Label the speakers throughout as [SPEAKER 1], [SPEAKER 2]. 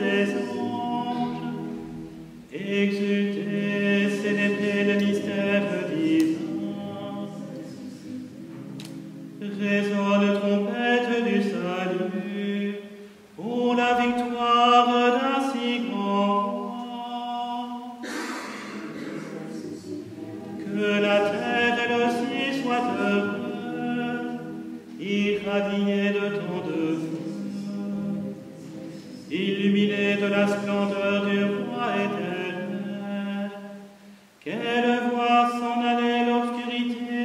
[SPEAKER 1] des anges. Exultez, célébrez le mystère divin. Résonne trompette du salut pour la victoire d'un si grand roi. Que la terre elle aussi soit heureuse, irradiée de tant de feu, illuminée de la splendeur du roi éternel, qu'elle voit s'en aller l'obscurité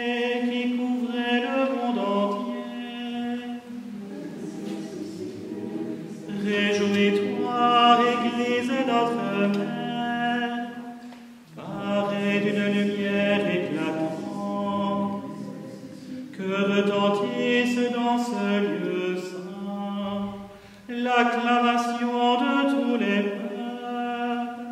[SPEAKER 1] qui couvrait le monde entier. Réjouis-toi, Église notre Mère, parée d'une lumière éclatante, que retentisse dans ce lieu saint l'acclamation de tous les peuples.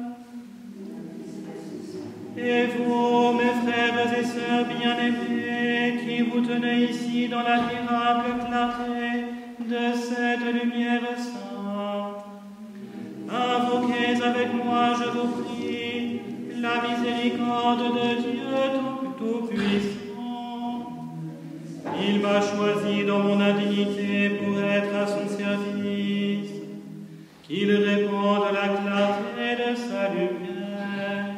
[SPEAKER 1] Et vous, mes frères et sœurs bien-aimés, qui vous tenez ici dans l'admirable clarté de cette lumière sainte, invoquez avec moi, je vous prie, la miséricorde de Dieu Tout-Puissant. Il m'a choisi dans mon indignité pour être à son service, qu'il répande la clarté de sa lumière,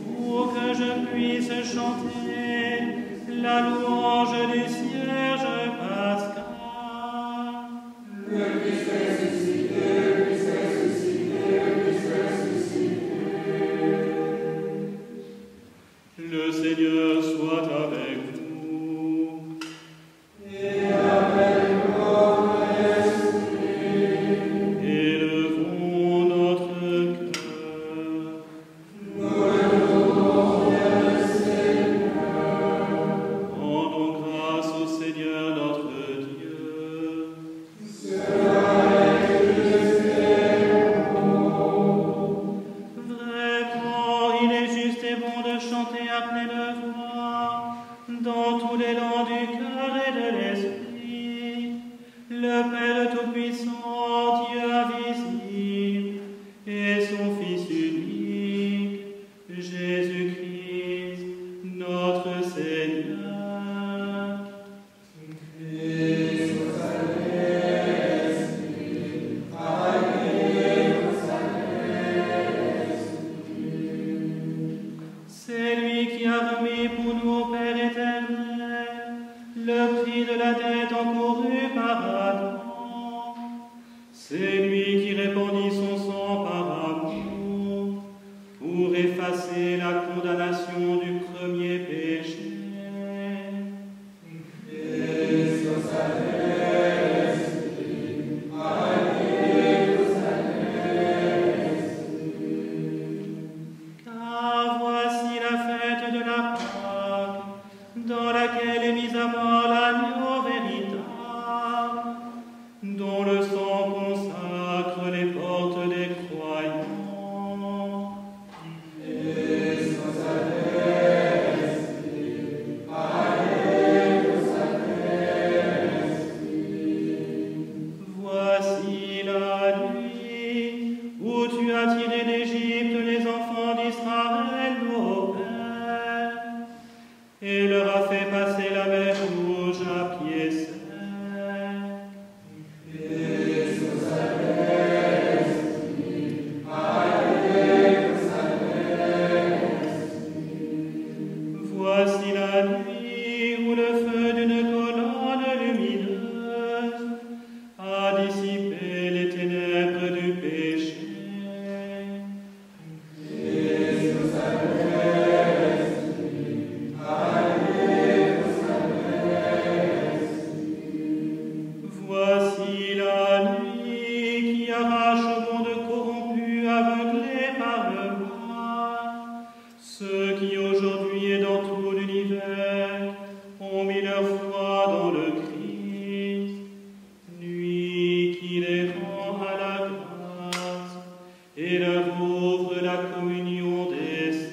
[SPEAKER 1] pour que je puisse chanter la louange du cierge pascal. Le Christ ressuscité, le Christ ressuscité, le Christ ressuscité. Le Seigneur soit avec vous. Et avec votre esprit. Élevons notre cœur. Nous élevons le Seigneur. Rendons grâce au Seigneur notre Dieu. Vraiment, il est juste et bon de chanter à pleine voix, dans tous les lands du cœur et de l'esprit, le Père Tout-Puissant, Dieu invisible, et son Fils unique, Jésus-Christ, notre Seigneur. C'est lui qui a remis pour nous au Père éternel le prix de la dette encourue par Adam. C'est lui qui répandit son sang par amour pour effacer la condamnation du premier péché. Car voici la fête de la Pâque, dans laquelle est mise à mort l'agneau véritable, dont le sang consacre les portes des croyants. Voici la nuit où tu as tiré d'Égypte les enfants d'Israël, nos pères, et leur as fait passer la mer Rouge à pied sec. Voici la nuit où le feu d'une colonne lumineuse a dissipé les ténèbres du péché. Voici la nuit qui arrache au monde corrompu, aveuglé par le mal, ceux qui aujourd'hui et dans tout l'univers ont mis leur foi dans le Christ, lui qui les rend à la grâce et leur ouvre la communion des saints.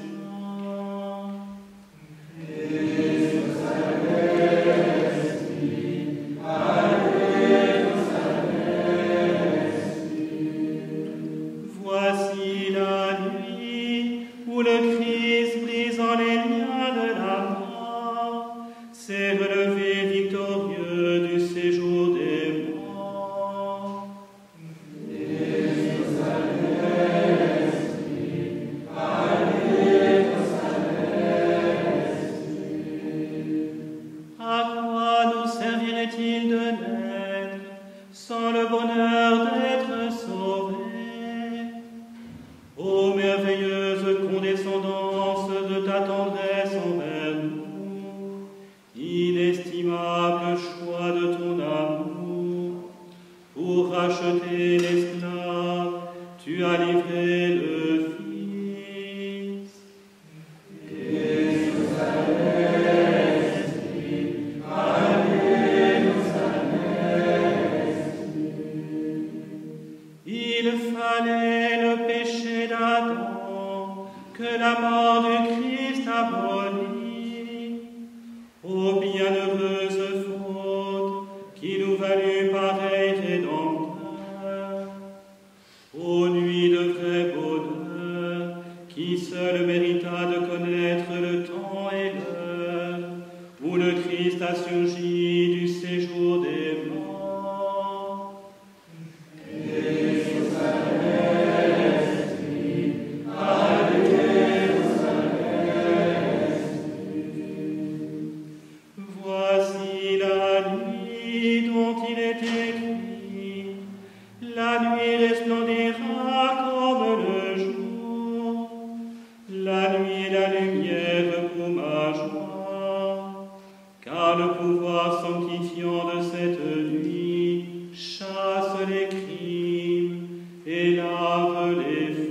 [SPEAKER 1] tu as livré le Fils. Il fallait le péché d'Adam, que la mort du Christ abolit. Ô bienheureuse faute, qui nous valut pareil rédempteur. Ô nuit de vrai bonheur, qui seul mérita de connaître le temps et l'heure, où le Christ a surgi du séjour des morts. Voici la nuit dont il est écrit, la nuit resplendira comme le jour, la nuit est la lumière pour ma joie, car le pouvoir sanctifiant de cette nuit chasse les crimes et lave les fautes.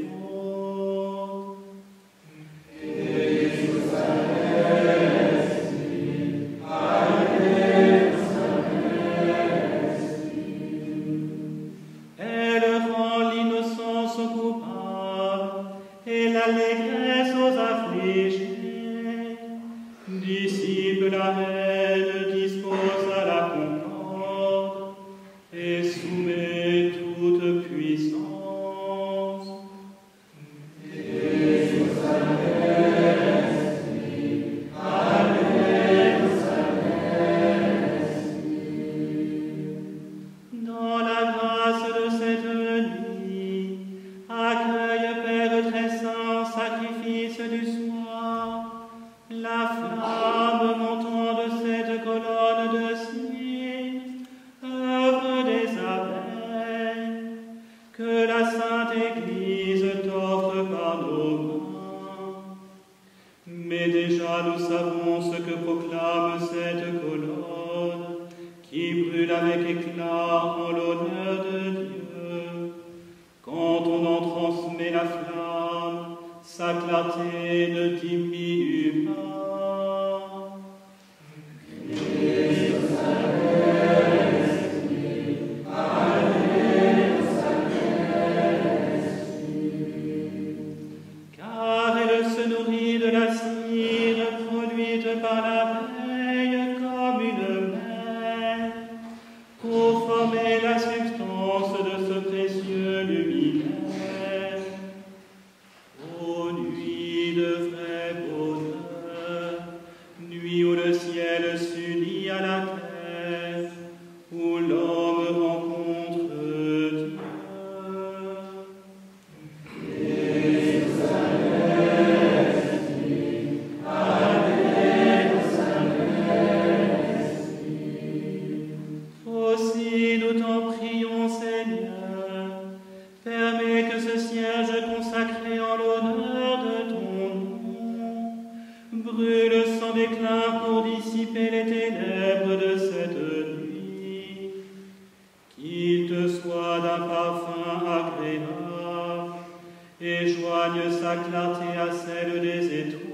[SPEAKER 1] Elle rend l'innocence aux coupables et l'allégresse aux affligés. Dissipe la haine, dispose à la concorde et soumet toute puissance. Dans la grâce de cette nuit, accueille, Père très saint, sacrifice du soir, la flamme montant de cette colonne de cire, œuvre des abeilles, que la Sainte Église t'offre par nos mains. Mais déjà nous savons ce que proclame cette colonne, qui brûle avec éclat en l'honneur de Dieu. Quand on en transmet la flamme, sa clarté ne diminue pas. Car elle se nourrit de la cire produite par la veille comme une mer, pour former la substance de ce précieux luminaire. Ô nuit de vrai bonheur, nuit où le ciel s'unit à la terre, où l'homme rencontre Dieu. Aussi nous t'en prions, Seigneur, permets que ce cierge consacré en l'honneur de ton nom brûle sans déclin pour dissiper les ténèbres de cette nuit. Qu'il te soit d'un parfum agréable et joigne sa clarté à celle des étoiles.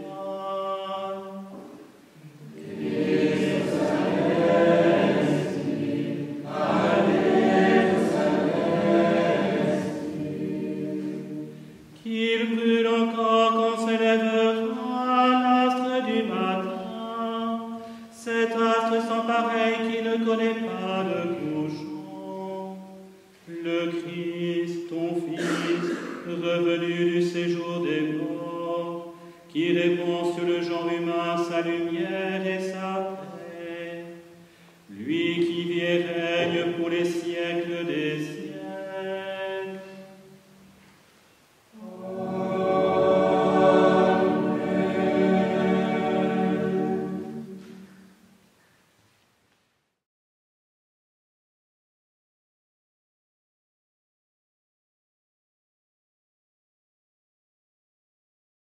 [SPEAKER 1] Qu'il brûle encore quand s'élèvera l'astre du matin, cet astre sans pareil qui ne connaît pas le couchant. Le Christ, ton Fils, revenu du séjour des morts, qui répand sur le genre humain sa lumière et sa paix, lui qui vit et règne pour les siècles des